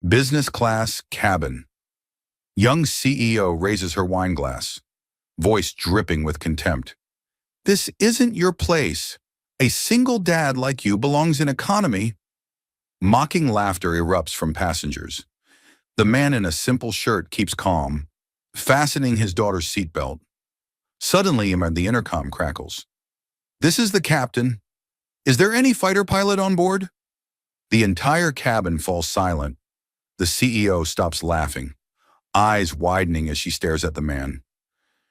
Business class cabin. Young CEO raises her wine glass, voice dripping with contempt. This isn't your place. A single dad like you belongs in economy. Mocking laughter erupts from passengers. The man in a simple shirt keeps calm, fastening his daughter's seatbelt. Suddenly, the intercom crackles. This is the captain. Is there any fighter pilot on board? The entire cabin falls silent. The CEO stops laughing, eyes widening as she stares at the man.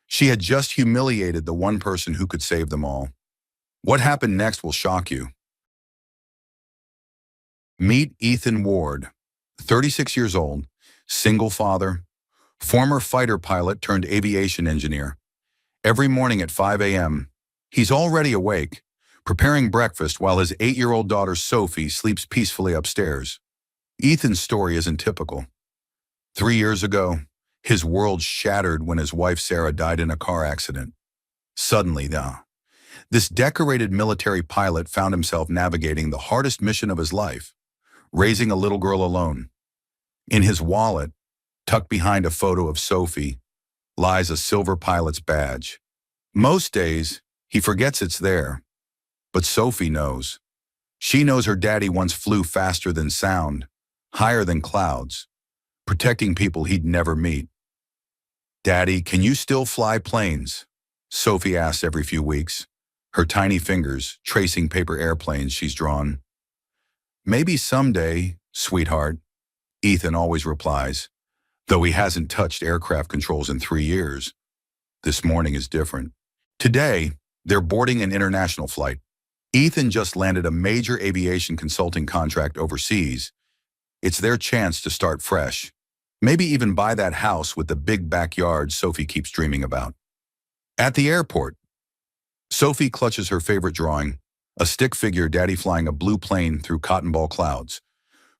She had just humiliated the one person who could save them all. What happened next will shock you. Meet Ethan Ward, 36 years old, single father, former fighter pilot turned aviation engineer. Every morning at 5 a.m., he's already awake, preparing breakfast while his 8-year-old daughter Sophie sleeps peacefully upstairs. Ethan's story isn't typical. 3 years ago, his world shattered when his wife Sarah died in a car accident. Suddenly, this decorated military pilot found himself navigating the hardest mission of his life, raising a little girl alone. In his wallet, tucked behind a photo of Sophie, lies a silver pilot's badge. Most days, he forgets it's there, but Sophie knows. She knows her daddy once flew faster than sound, higher than clouds, protecting people he'd never meet. Daddy, can you still fly planes? Sophie asks every few weeks, her tiny fingers tracing paper airplanes she's drawn. Maybe someday, sweetheart, Ethan always replies, though he hasn't touched aircraft controls in 3 years. This morning is different. Today, they're boarding an international flight. Ethan just landed a major aviation consulting contract overseas. It's their chance to start fresh. Maybe even buy that house with the big backyard Sophie keeps dreaming about. At the airport, Sophie clutches her favorite drawing, a stick figure daddy flying a blue plane through cotton ball clouds.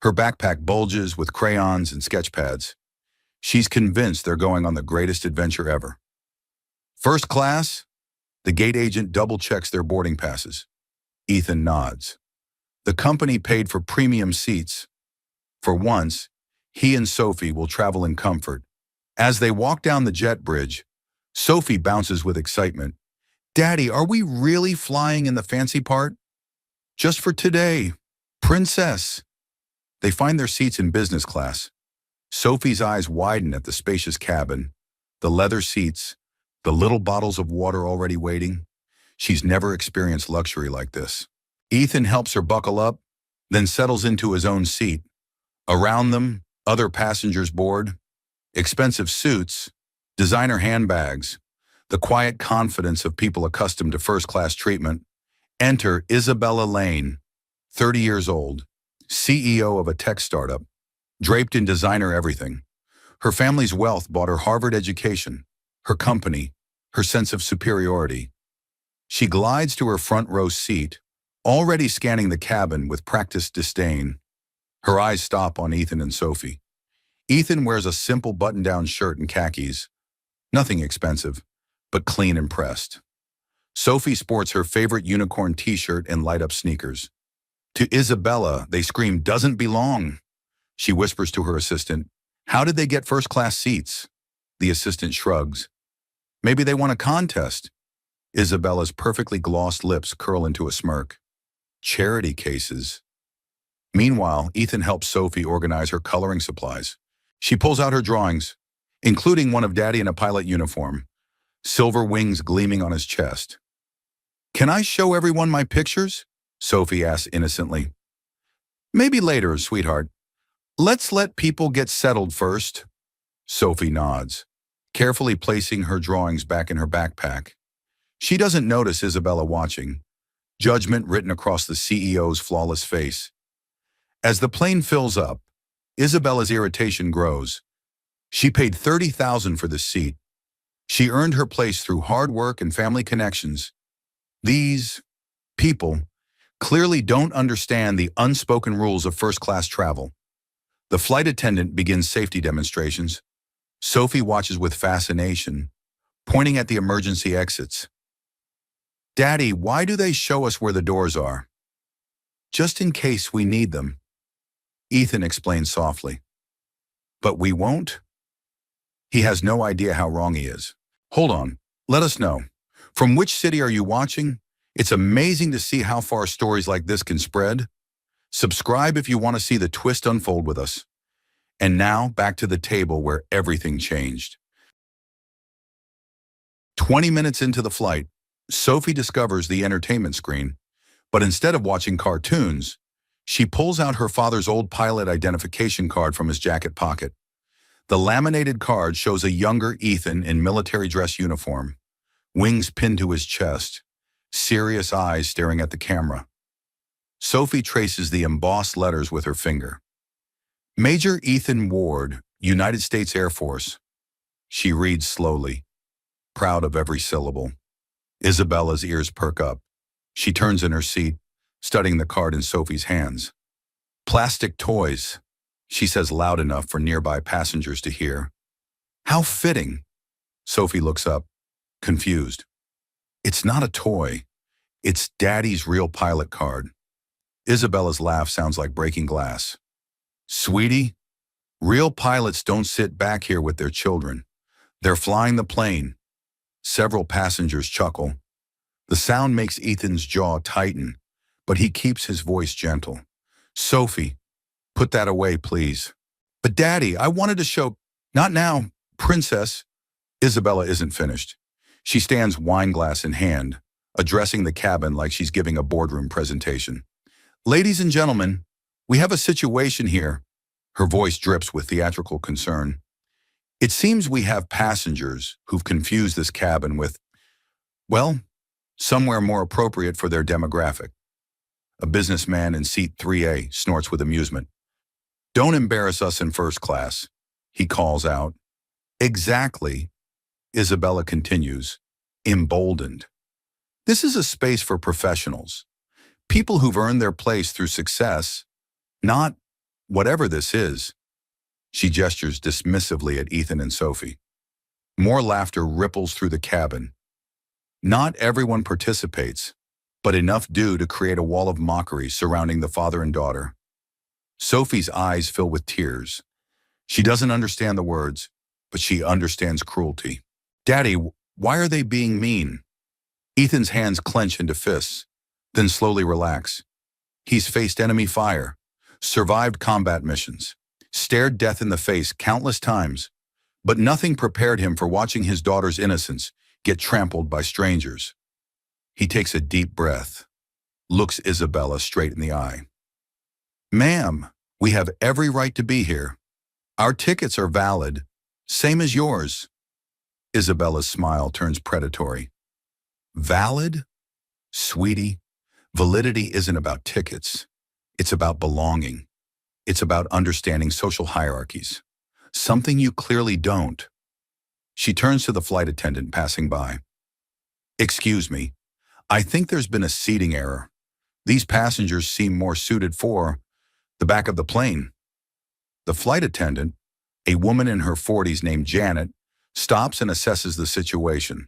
Her backpack bulges with crayons and sketch pads. She's convinced they're going on the greatest adventure ever. First class? The gate agent double-checks their boarding passes. Ethan nods. The company paid for premium seats. For once, he and Sophie will travel in comfort. As they walk down the jet bridge, Sophie bounces with excitement. Daddy, are we really flying in the fancy part? Just for today, princess. They find their seats in business class. Sophie's eyes widen at the spacious cabin, the leather seats, the little bottles of water already waiting. She's never experienced luxury like this. Ethan helps her buckle up, then settles into his own seat. Around them, other passengers board. Expensive suits, designer handbags, the quiet confidence of people accustomed to first-class treatment. Enter Isabella Lane, 30 years old, CEO of a tech startup, draped in designer everything. Her family's wealth bought her Harvard education, her company, her sense of superiority. She glides to her front row seat, already scanning the cabin with practiced disdain. Her eyes stop on Ethan and Sophie. Ethan wears a simple button-down shirt and khakis. Nothing expensive, but clean and pressed. Sophie sports her favorite unicorn t-shirt and light-up sneakers. To Isabella, they scream, "Doesn't belong." She whispers to her assistant, "How did they get first-class seats?" The assistant shrugs. "Maybe they won a contest." Isabella's perfectly glossed lips curl into a smirk. Charity cases. Meanwhile, Ethan helps Sophie organize her coloring supplies. She pulls out her drawings, including one of Daddy in a pilot uniform, silver wings gleaming on his chest. "Can I show everyone my pictures?" Sophie asks innocently. "Maybe later, sweetheart. Let's let people get settled first." Sophie nods, carefully placing her drawings back in her backpack. She doesn't notice Isabella watching, judgment written across the CEO's flawless face. As the plane fills up, Isabella's irritation grows. She paid $30,000 for this seat. She earned her place through hard work and family connections. These people clearly don't understand the unspoken rules of first-class travel. The flight attendant begins safety demonstrations. Sophie watches with fascination, pointing at the emergency exits. "Daddy, why do they show us where the doors are?" "Just in case we need them," Ethan explains softly. But we won't? He has no idea how wrong he is. Hold on, let us know. From which city are you watching? It's amazing to see how far stories like this can spread. Subscribe if you want to see the twist unfold with us. And now, back to the table where everything changed. 20 minutes into the flight, Sophie discovers the entertainment screen, but instead of watching cartoons, she pulls out her father's old pilot identification card from his jacket pocket. The laminated card shows a younger Ethan in military dress uniform, wings pinned to his chest, serious eyes staring at the camera. Sophie traces the embossed letters with her finger. Major Ethan Ward, United States Air Force. She reads slowly, proud of every syllable. Isabella's ears perk up. She turns in her seat, studying the card in Sophie's hands. Plastic toys, she says loud enough for nearby passengers to hear. How fitting. Sophie looks up, confused. It's not a toy. It's Daddy's real pilot card. Isabella's laugh sounds like breaking glass. Sweetie, real pilots don't sit back here with their children. They're flying the plane. Several passengers chuckle. The sound makes Ethan's jaw tighten, but he keeps his voice gentle. Sophie, put that away, please. But Daddy, I wanted to show... Not now, Princess. Isabella isn't finished. She stands wine glass in hand, addressing the cabin like she's giving a boardroom presentation. Ladies and gentlemen, we have a situation here. Her voice drips with theatrical concern. It seems we have passengers who've confused this cabin with, well, somewhere more appropriate for their demographic. A businessman in seat 3A snorts with amusement. Don't embarrass us in first class, he calls out. Exactly, Isabella continues, emboldened. This is a space for professionals, people who've earned their place through success, not whatever this is. She gestures dismissively at Ethan and Sophie. More laughter ripples through the cabin. Not everyone participates, but enough do to create a wall of mockery surrounding the father and daughter. Sophie's eyes fill with tears. She doesn't understand the words, but she understands cruelty. Daddy, why are they being mean? Ethan's hands clench into fists, then slowly relax. He's faced enemy fire, survived combat missions, stared death in the face countless times, but nothing prepared him for watching his daughter's innocence get trampled by strangers. He takes a deep breath, looks Isabella straight in the eye. Ma'am, we have every right to be here. Our tickets are valid, same as yours. Isabella's smile turns predatory. Valid? Sweetie, validity isn't about tickets. It's about belonging. It's about understanding social hierarchies. Something you clearly don't. She turns to the flight attendant passing by. Excuse me, I think there's been a seating error. These passengers seem more suited for the back of the plane. The flight attendant, a woman in her 40s named Janet, stops and assesses the situation.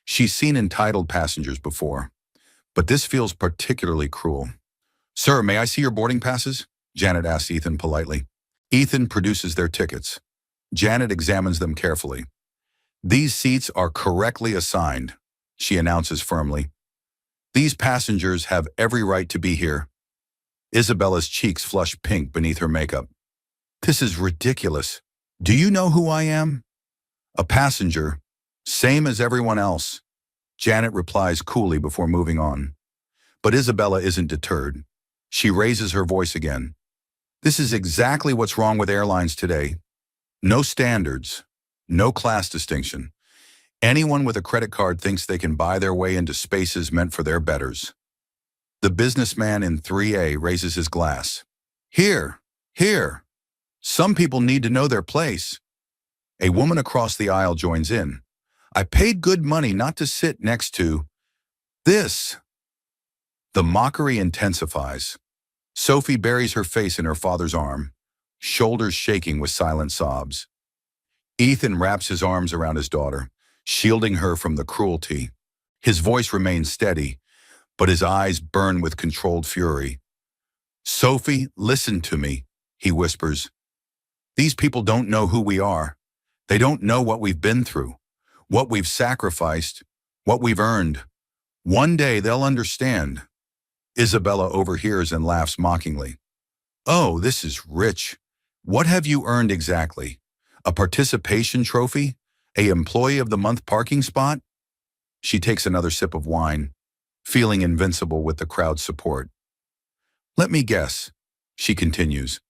She's seen entitled passengers before, but this feels particularly cruel. Sir, may I see your boarding passes? Janet asks Ethan politely. Ethan produces their tickets. Janet examines them carefully. These seats are correctly assigned, she announces firmly. These passengers have every right to be here. Isabella's cheeks flush pink beneath her makeup. This is ridiculous. Do you know who I am? A passenger, same as everyone else. Janet replies coolly before moving on. But Isabella isn't deterred. She raises her voice again. This is exactly what's wrong with airlines today. No standards, no class distinction. Anyone with a credit card thinks they can buy their way into spaces meant for their betters. The businessman in 3A raises his glass. Here, here. Some people need to know their place. A woman across the aisle joins in. I paid good money not to sit next to this. The mockery intensifies. Sophie buries her face in her father's arm, shoulders shaking with silent sobs. Ethan wraps his arms around his daughter, shielding her from the cruelty. His voice remains steady, but his eyes burn with controlled fury. Sophie, listen to me, he whispers. These people don't know who we are. They don't know what we've been through, what we've sacrificed, what we've earned. One day they'll understand. Isabella overhears and laughs mockingly. Oh, this is rich. What have you earned exactly? A participation trophy? A Employee of the Month parking spot? She takes another sip of wine, feeling invincible with the crowd's support. Let me guess, she continues.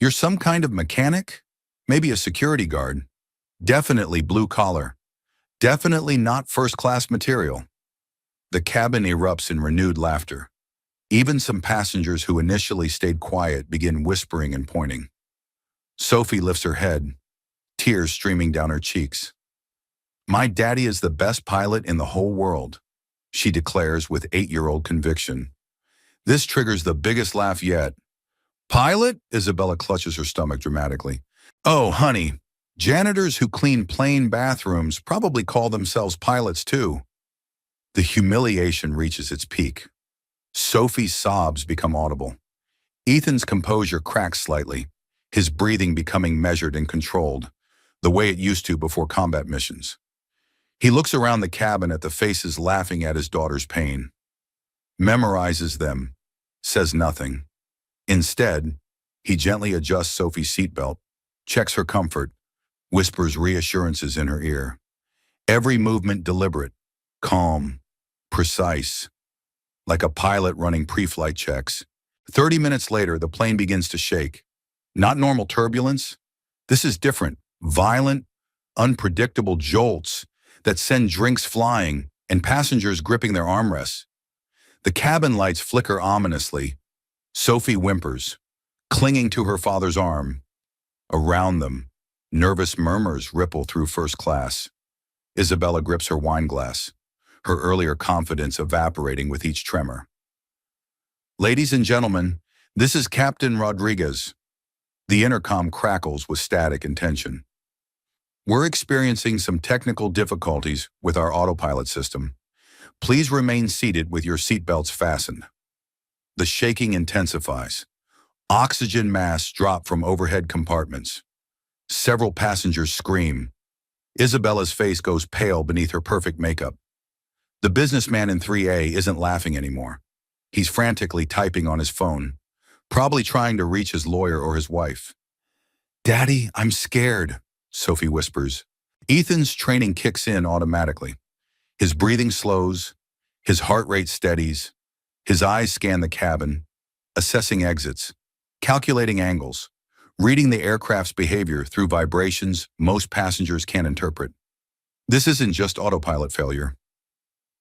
You're some kind of mechanic? Maybe a security guard? Definitely blue collar. Definitely not first-class material. The cabin erupts in renewed laughter. Even some passengers who initially stayed quiet begin whispering and pointing. Sophie lifts her head, tears streaming down her cheeks. My daddy is the best pilot in the whole world, she declares with 8-year-old conviction. This triggers the biggest laugh yet. Pilot? Isabella clutches her stomach dramatically. Oh, honey, janitors who clean plain bathrooms probably call themselves pilots too. The humiliation reaches its peak. Sophie's sobs become audible. Ethan's composure cracks slightly, his breathing becoming measured and controlled, the way it used to before combat missions. He looks around the cabin at the faces laughing at his daughter's pain. Memorizes them, says nothing. Instead, he gently adjusts Sophie's seatbelt, checks her comfort, whispers reassurances in her ear. Every movement deliberate, calm, precise, like a pilot running pre-flight checks. 30 minutes later, the plane begins to shake. Not normal turbulence. This is different, violent, unpredictable jolts that send drinks flying and passengers gripping their armrests. The cabin lights flicker ominously. Sophie whimpers, clinging to her father's arm. Around them, nervous murmurs ripple through first class. Isabella grips her wine glass, her earlier confidence evaporating with each tremor. Ladies and gentlemen, this is Captain Rodriguez. The intercom crackles with static and tension. We're experiencing some technical difficulties with our autopilot system. Please remain seated with your seatbelts fastened. The shaking intensifies. Oxygen masks drop from overhead compartments. Several passengers scream. Isabella's face goes pale beneath her perfect makeup. The businessman in 3A isn't laughing anymore. He's frantically typing on his phone, probably trying to reach his lawyer or his wife. Daddy, I'm scared, Sophie whispers. Ethan's training kicks in automatically. His breathing slows, his heart rate steadies, his eyes scan the cabin, assessing exits, calculating angles, reading the aircraft's behavior through vibrations most passengers can't interpret. This isn't just autopilot failure.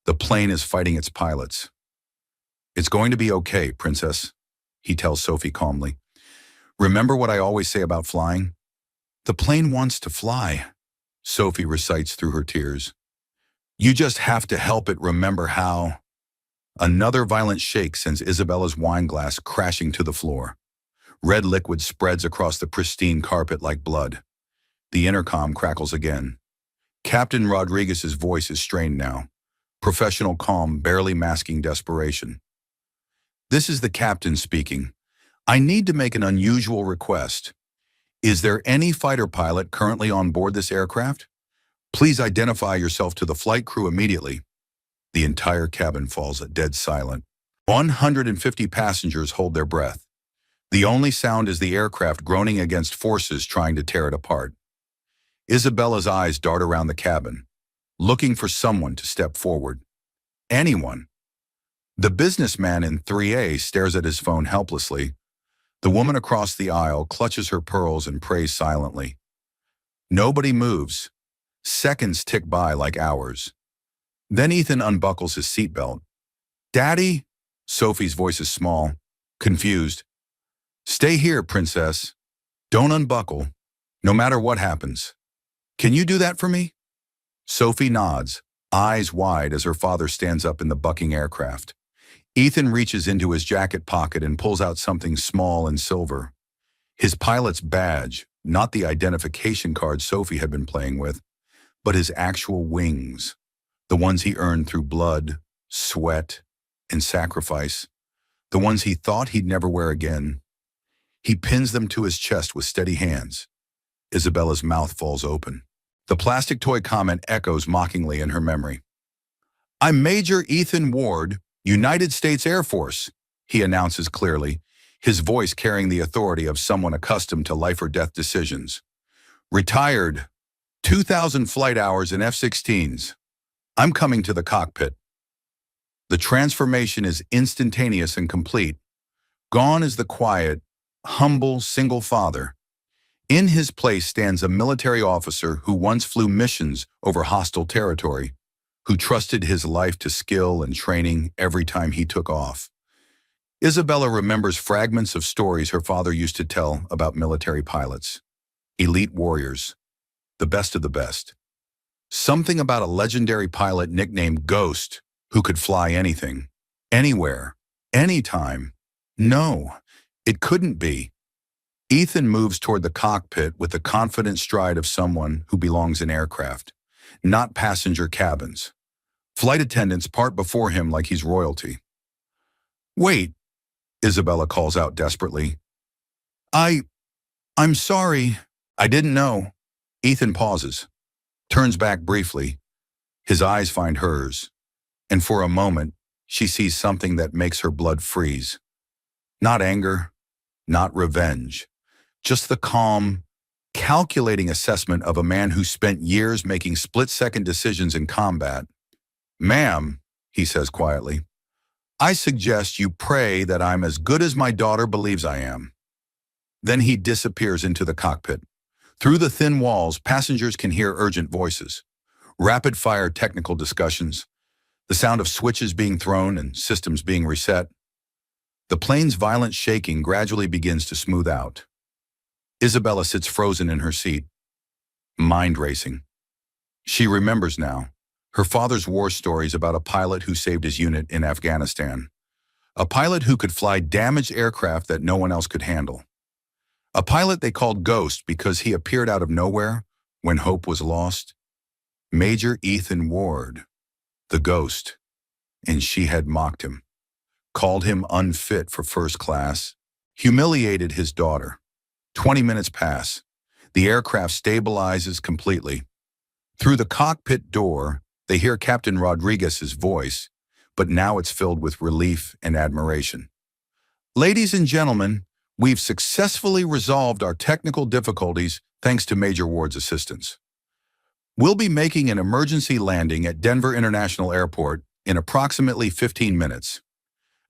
The plane is fighting its pilots. It's going to be okay, princess, he tells Sophie calmly. Remember what I always say about flying? The plane wants to fly, Sophie recites through her tears. You just have to help it remember how. Another violent shake sends Isabella's wine glass crashing to the floor. Red liquid spreads across the pristine carpet like blood. The intercom crackles again. Captain Rodriguez's voice is strained now, professional calm barely masking desperation. This is the captain speaking. I need to make an unusual request. Is there any fighter pilot currently on board this aircraft? Please identify yourself to the flight crew immediately. The entire cabin falls dead silent. 150 passengers hold their breath. The only sound is the aircraft groaning against forces trying to tear it apart. Isabella's eyes dart around the cabin, looking for someone to step forward. Anyone. The businessman in 3A stares at his phone helplessly. The woman across the aisle clutches her pearls and prays silently. Nobody moves. Seconds tick by like hours. Then Ethan unbuckles his seatbelt. Daddy? Sophie's voice is small, confused. Stay here, princess. Don't unbuckle, no matter what happens. Can you do that for me? Sophie nods, eyes wide as her father stands up in the bucking aircraft. Ethan reaches into his jacket pocket and pulls out something small and silver. His pilot's badge, not the identification card Sophie had been playing with, but his actual wings, the ones he earned through blood, sweat, and sacrifice, the ones he thought he'd never wear again. He pins them to his chest with steady hands. Isabella's mouth falls open. The plastic toy comment echoes mockingly in her memory. "I'm Major Ethan Ward, United States Air Force," he announces clearly, his voice carrying the authority of someone accustomed to life or death decisions. "Retired. 2,000 flight hours in F-16s. I'm coming to the cockpit." The transformation is instantaneous and complete. Gone is the quiet, humble single father. In his place stands a military officer who once flew missions over hostile territory, who trusted his life to skill and training every time he took off. Isabella remembers fragments of stories her father used to tell about military pilots. Elite warriors, the best of the best. Something about a legendary pilot nicknamed Ghost who could fly anything, anywhere, anytime. No, it couldn't be. Ethan moves toward the cockpit with the confident stride of someone who belongs in aircraft, not passenger cabins. Flight attendants part before him like he's royalty. "Wait," Isabella calls out desperately. I'm sorry. I didn't know." Ethan pauses, turns back briefly. His eyes find hers, and for a moment, she sees something that makes her blood freeze. Not anger, not revenge. Just the calm, calculating assessment of a man who spent years making split-second decisions in combat. "Ma'am," he says quietly, "I suggest you pray that I'm as good as my daughter believes I am." Then he disappears into the cockpit. Through the thin walls, passengers can hear urgent voices, rapid-fire technical discussions, the sound of switches being thrown and systems being reset. The plane's violent shaking gradually begins to smooth out. Isabella sits frozen in her seat, mind racing. She remembers now her father's war stories about a pilot who saved his unit in Afghanistan. A pilot who could fly damaged aircraft that no one else could handle. A pilot they called Ghost because he appeared out of nowhere when hope was lost. Major Ethan Ward, the Ghost, and she had mocked him, called him unfit for first class, humiliated his daughter. 20 minutes pass. The aircraft stabilizes completely. Through the cockpit door, they hear Captain Rodriguez's voice, but now it's filled with relief and admiration. "Ladies and gentlemen, we've successfully resolved our technical difficulties thanks to Major Ward's assistance. We'll be making an emergency landing at Denver International Airport in approximately 15 minutes.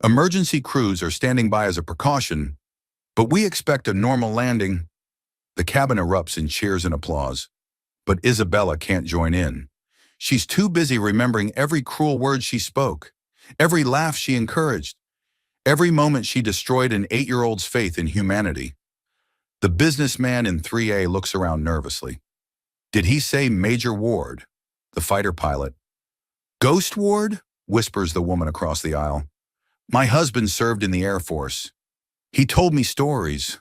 Emergency crews are standing by as a precaution, but we expect a normal landing." The cabin erupts in cheers and applause, but Isabella can't join in. She's too busy remembering every cruel word she spoke, every laugh she encouraged, every moment she destroyed an 8-year-old's faith in humanity. The businessman in 3A looks around nervously. Did he say Major Ward, the fighter pilot? "Ghost Ward?" whispers the woman across the aisle. "My husband served in the Air Force. He told me stories."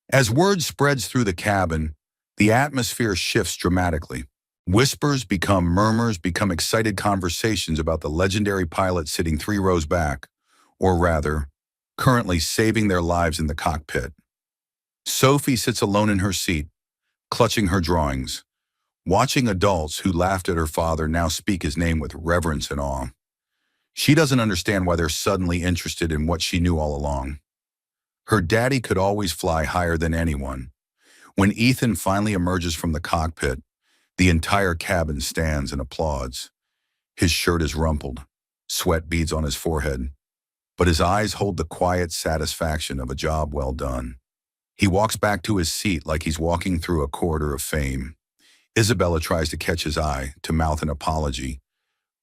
As word spreads through the cabin, the atmosphere shifts dramatically. Whispers become murmurs, become excited conversations about the legendary pilot sitting 3 rows back, or rather, currently saving their lives in the cockpit. Sophie sits alone in her seat, clutching her drawings, watching adults who laughed at her father now speak his name with reverence and awe. She doesn't understand why they're suddenly interested in what she knew all along. Her daddy could always fly higher than anyone. When Ethan finally emerges from the cockpit, the entire cabin stands and applauds. His shirt is rumpled, sweat beads on his forehead, but his eyes hold the quiet satisfaction of a job well done. He walks back to his seat like he's walking through a corridor of fame. Isabella tries to catch his eye, to mouth an apology,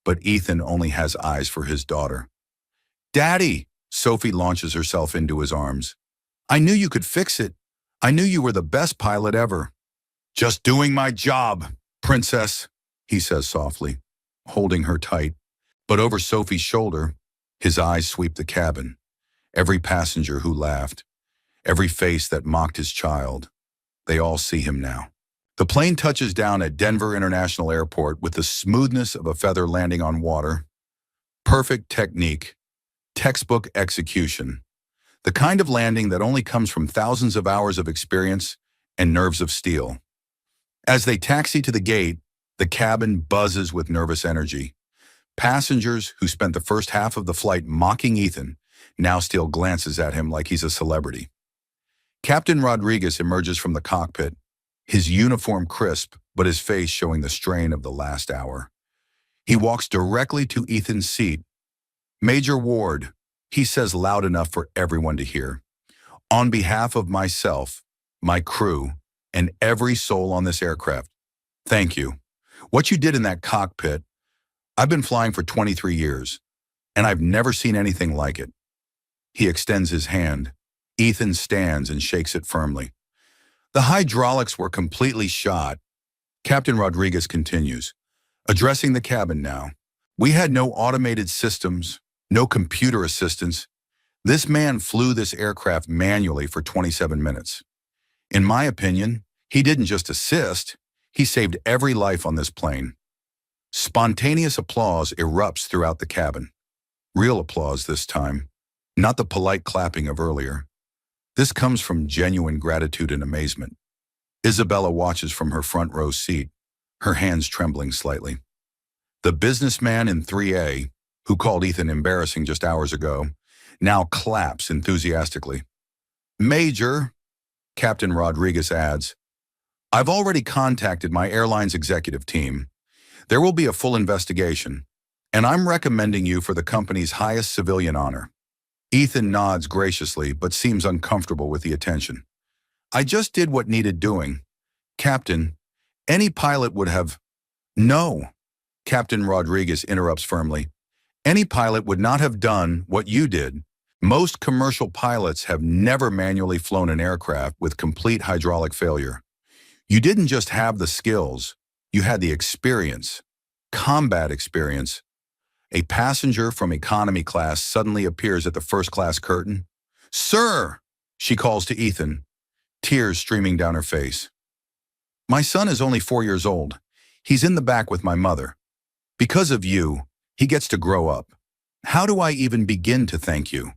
but Ethan only has eyes for his daughter. "Daddy!" Sophie launches herself into his arms. "I knew you could fix it. I knew you were the best pilot ever." "Just doing my job, princess," he says softly, holding her tight. But over Sophie's shoulder, his eyes sweep the cabin. Every passenger who laughed, every face that mocked his child, they all see him now. The plane touches down at Denver International Airport with the smoothness of a feather landing on water. Perfect technique, textbook execution. The kind of landing that only comes from thousands of hours of experience and nerves of steel. As they taxi to the gate, the cabin buzzes with nervous energy. Passengers who spent the first half of the flight mocking Ethan now steal glances at him like he's a celebrity. Captain Rodriguez emerges from the cockpit, his uniform crisp, but his face showing the strain of the last hour. He walks directly to Ethan's seat. "Major Ward," he says loud enough for everyone to hear. "On behalf of myself, my crew, and every soul on this aircraft, thank you. What you did in that cockpit, I've been flying for 23 years, and I've never seen anything like it." He extends his hand. Ethan stands and shakes it firmly. "The hydraulics were completely shot." Captain Rodriguez continues, addressing the cabin now. "We had no automated systems, no computer assistance. This man flew this aircraft manually for 27 minutes. In my opinion, he didn't just assist, he saved every life on this plane." Spontaneous applause erupts throughout the cabin. Real applause this time, not the polite clapping of earlier. This comes from genuine gratitude and amazement. Isabella watches from her front row seat, her hands trembling slightly. The businessman in 3A, who called Ethan embarrassing just hours ago, now claps enthusiastically. "Major," Captain Rodriguez adds, "I've already contacted my airline's executive team. There will be a full investigation, and I'm recommending you for the company's highest civilian honor." Ethan nods graciously but seems uncomfortable with the attention. "I just did what needed doing. Captain, any pilot would have—" "No," Captain Rodriguez interrupts firmly. "Any pilot would not have done what you did. Most commercial pilots have never manually flown an aircraft with complete hydraulic failure. You didn't just have the skills, you had the experience, combat experience." A passenger from economy class suddenly appears at the first-class curtain. "Sir," she calls to Ethan, tears streaming down her face. "My son is only 4 years old. He's in the back with my mother. Because of you, he gets to grow up. How do I even begin to thank you?"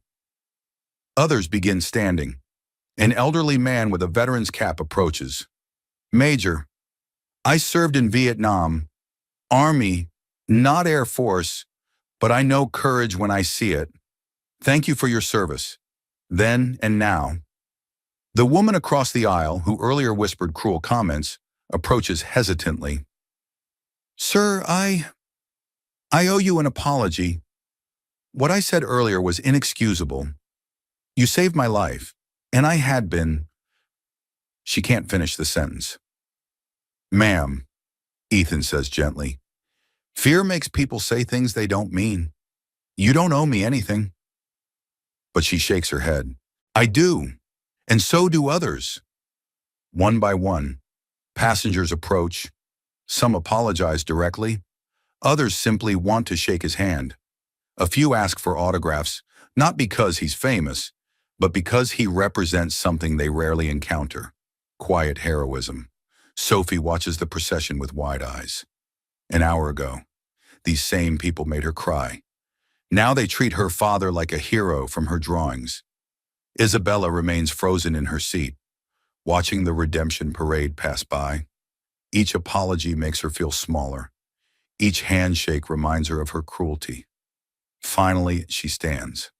Others begin standing. An elderly man with a veteran's cap approaches. "Major, I served in Vietnam, Army, not Air Force, but I know courage when I see it. Thank you for your service, then and now." The woman across the aisle, who earlier whispered cruel comments, approaches hesitantly. "Sir, I owe you an apology. What I said earlier was inexcusable. You saved my life, and I had been—" She can't finish the sentence. "Ma'am," Ethan says gently, "fear makes people say things they don't mean. You don't owe me anything." But she shakes her head. "I do, and so do others." One by one, passengers approach. Some apologize directly. Others simply want to shake his hand. A few ask for autographs, not because he's famous, but because he represents something they rarely encounter: quiet heroism. Sophie watches the procession with wide eyes. An hour ago, these same people made her cry. Now they treat her father like a hero from her drawings. Isabella remains frozen in her seat, watching the redemption parade pass by. Each apology makes her feel smaller. Each handshake reminds her of her cruelty. Finally, she stands.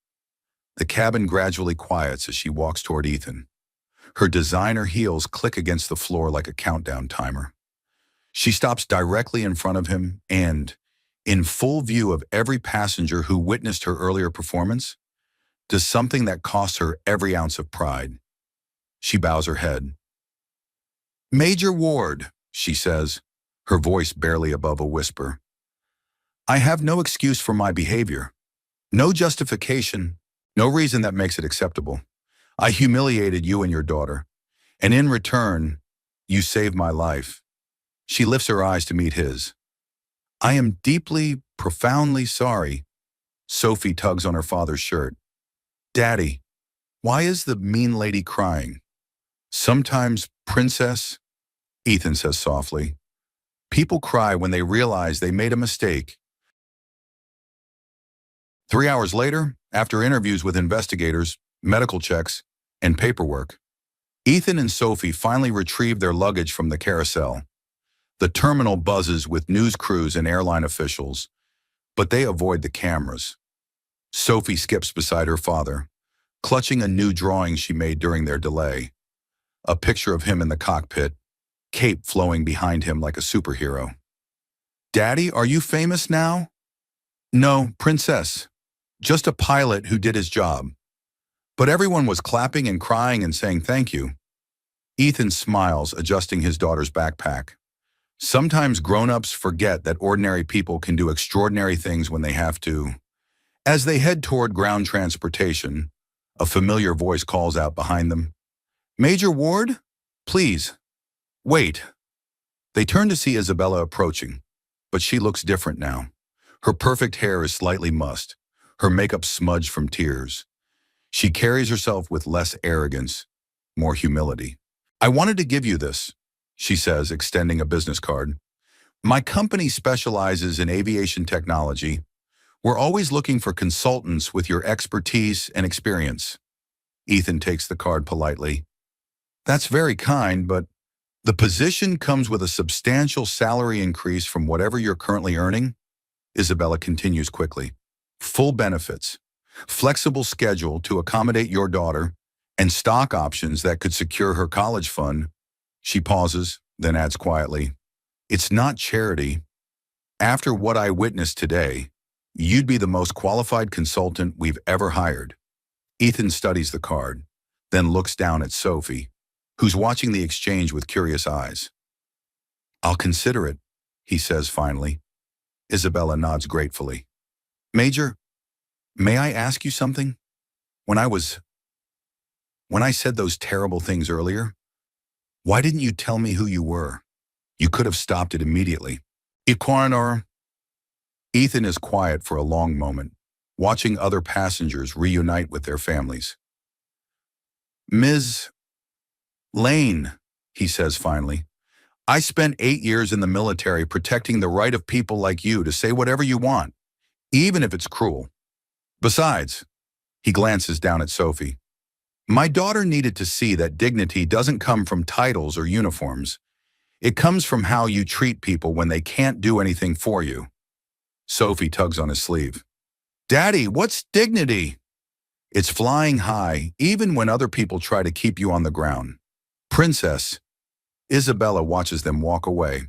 The cabin gradually quiets as she walks toward Ethan. Her designer heels click against the floor like a countdown timer. She stops directly in front of him and, in full view of every passenger who witnessed her earlier performance, does something that costs her every ounce of pride. She bows her head. "Major Ward," she says, her voice barely above a whisper, "I have no excuse for my behavior. No justification, no reason that makes it acceptable. I humiliated you and your daughter, and in return, you saved my life." She lifts her eyes to meet his. "I am deeply, profoundly sorry." Sophie tugs on her father's shirt. "Daddy, why is the mean lady crying?" "Sometimes, princess," Ethan says softly, "people cry when they realize they made a mistake." 3 hours later, after interviews with investigators, medical checks, and paperwork. Ethan and Sophie finally retrieve their luggage from the carousel. The terminal buzzes with news crews and airline officials, but they avoid the cameras. Sophie skips beside her father, clutching a new drawing she made during their delay. A picture of him in the cockpit, cape flowing behind him like a superhero. "Daddy, are you famous now?" "No, princess. Just a pilot who did his job." But everyone was clapping and crying and saying thank you. Ethan smiles, adjusting his daughter's backpack. Sometimes grown-ups forget that ordinary people can do extraordinary things when they have to. As they head toward ground transportation, a familiar voice calls out behind them, "Major Ward? Please, wait." They turn to see Isabella approaching, but she looks different now. Her perfect hair is slightly mussed, her makeup smudged from tears. She carries herself with less arrogance, more humility. "I wanted to give you this," she says, extending a business card. "My company specializes in aviation technology. We're always looking for consultants with your expertise and experience." Ethan takes the card politely. "That's very kind, but the position comes with a substantial salary increase from whatever you're currently earning." Isabella continues quickly. "Full benefits, flexible schedule to accommodate your daughter, and stock options that could secure her college fund." She pauses, then adds quietly, "It's not charity. After what I witnessed today, you'd be the most qualified consultant we've ever hired." Ethan studies the card, then looks down at Sophie, who's watching the exchange with curious eyes. "I'll consider it," he says finally. Isabella nods gratefully. "Major, may I ask you something? When I said those terrible things earlier, why didn't you tell me who you were? You could have stopped it immediately." "Coroner." Ethan is quiet for a long moment, watching other passengers reunite with their families. "Ms. Lane," he says finally, "I spent 8 years in the military protecting the right of people like you to say whatever you want, even if it's cruel. Besides," he glances down at Sophie, "my daughter needed to see that dignity doesn't come from titles or uniforms. It comes from how you treat people when they can't do anything for you." Sophie tugs on his sleeve. "Daddy, what's dignity?" "It's flying high, even when other people try to keep you on the ground." "Princess." Isabella watches them walk away.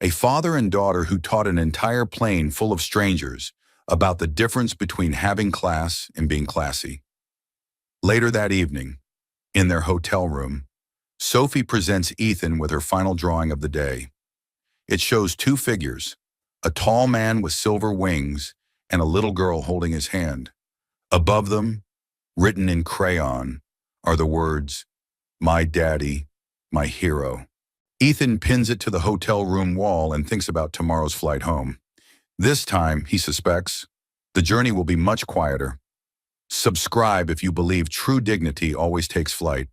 A father and daughter who taught an entire plane full of strangers about the difference between having class and being classy. Later that evening, in their hotel room, Sophie presents Ethan with her final drawing of the day. It shows two figures, a tall man with silver wings and a little girl holding his hand. Above them, written in crayon, are the words, "My daddy, my hero." Ethan pins it to the hotel room wall and thinks about tomorrow's flight home. This time, he suspects, the journey will be much quieter. Subscribe if you believe true dignity always takes flight.